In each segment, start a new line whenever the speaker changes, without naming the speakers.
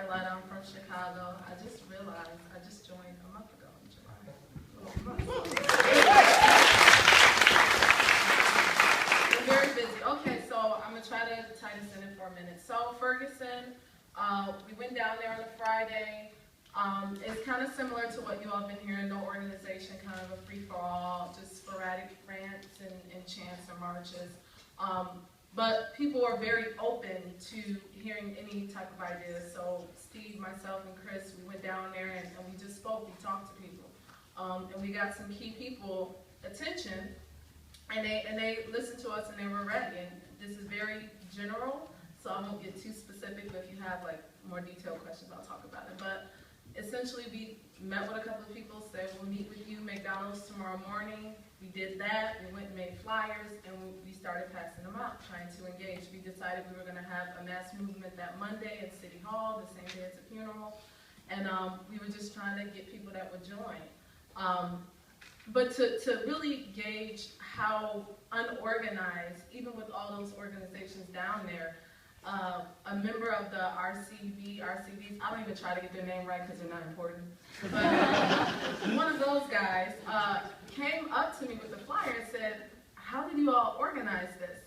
Darletta. I'm from Chicago. I just realized I just joined a month ago in July. We're very busy. Okay, so I'm going to try to tie this in 4 minutes. So Ferguson, we went down there on a Friday. It's kind of similar to what you all have been hearing, no organization, kind of a free-for-all, just sporadic rants and chants or marches. But people are very open to hearing any type of ideas. So Steve, myself, and Chris, we went down there and we just spoke, we talked to people. And we got some key people attention, and they listened to us and they were ready. And this is very general, so I won't get too specific, but if you have like more detailed questions, I'll talk about it. But essentially, we met with a couple of people, said we'll meet with you McDonald's tomorrow morning. We did that. We went and made flyers, and we started passing them out, trying to engage. We decided we were going to have a mass movement that Monday at City Hall, the same day as the funeral, and we were just trying to get people that would join. But to really gauge how unorganized, even with all those organizations down there, a member of the RCVs, I don't even try to get their name right because they're not important, but one of those guys came up to me with a flyer and said, "How did you all organize this?"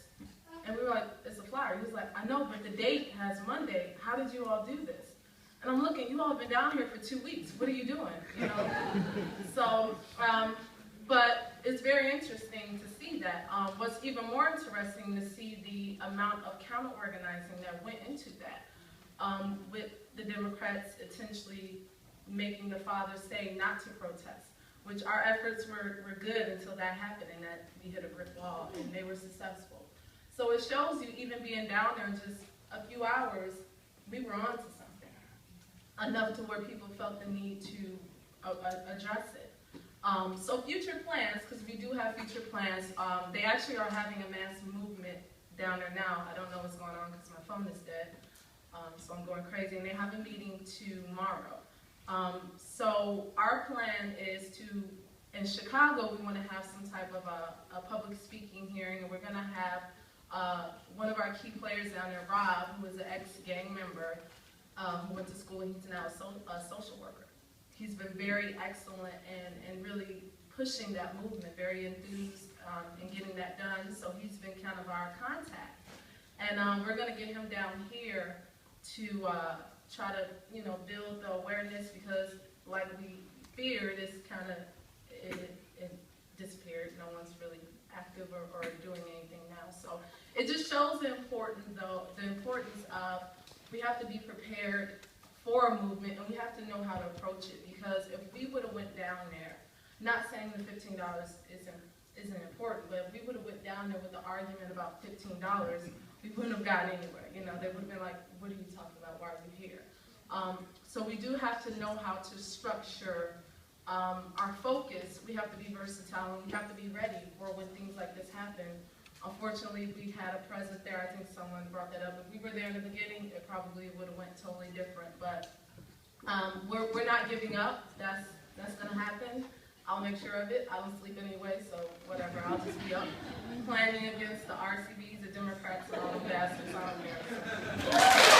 And we were like, "It's a flyer." He was like, "I know, but the date has Monday. How did you all do this?" And I'm looking, you all have been down here for 2 weeks. What are you doing? You know? So, but it's very interesting to see that. What's even more interesting to see the amount of counter-organizing that went into that, with the Democrats essentially making the fathers say not to protest, which our efforts were good until that happened and that we hit a brick wall, and they were successful. So it shows you, even being down there in just a few hours, we were on to something, enough to where people felt the need to address it. So future plans, because we do have future plans, they actually are having a mass movement down there now. I don't know what's going on because my phone is dead, so I'm going crazy. And they have a meeting tomorrow. So our plan is to, in Chicago, we want to have some type of a public speaking hearing, and we're going to have one of our key players down there, Rob, who is an ex-gang member, who went to school, and he's now a social worker. He's been very excellent and really pushing that movement, very enthused in getting that done. So he's been kind of our contact. And we're going to get him down here to try to, build the awareness, because like we feared, it's kind of, it disappeared. No one's really active or doing anything now. So it just shows the importance of, we have to be prepared for a movement, and we have to know how to approach it, because if we would have went down there, not saying the $15 isn't important, but if we would have went down there with the argument about $15, we wouldn't have gotten anywhere. They would have been like, "What are you talking about? Why are you here?" So we do have to know how to structure our focus. We have to be versatile, and we have to be ready for when things like this happen. Unfortunately, we had a presence there. I think someone brought that up. If we were there in the beginning, it probably would have went totally different. But we're not giving up. That's going to happen. I'll make sure of it. I don't sleep anyway, so whatever. I'll just be up planning against the RCVs, the Democrats, and all the bastards on there. So.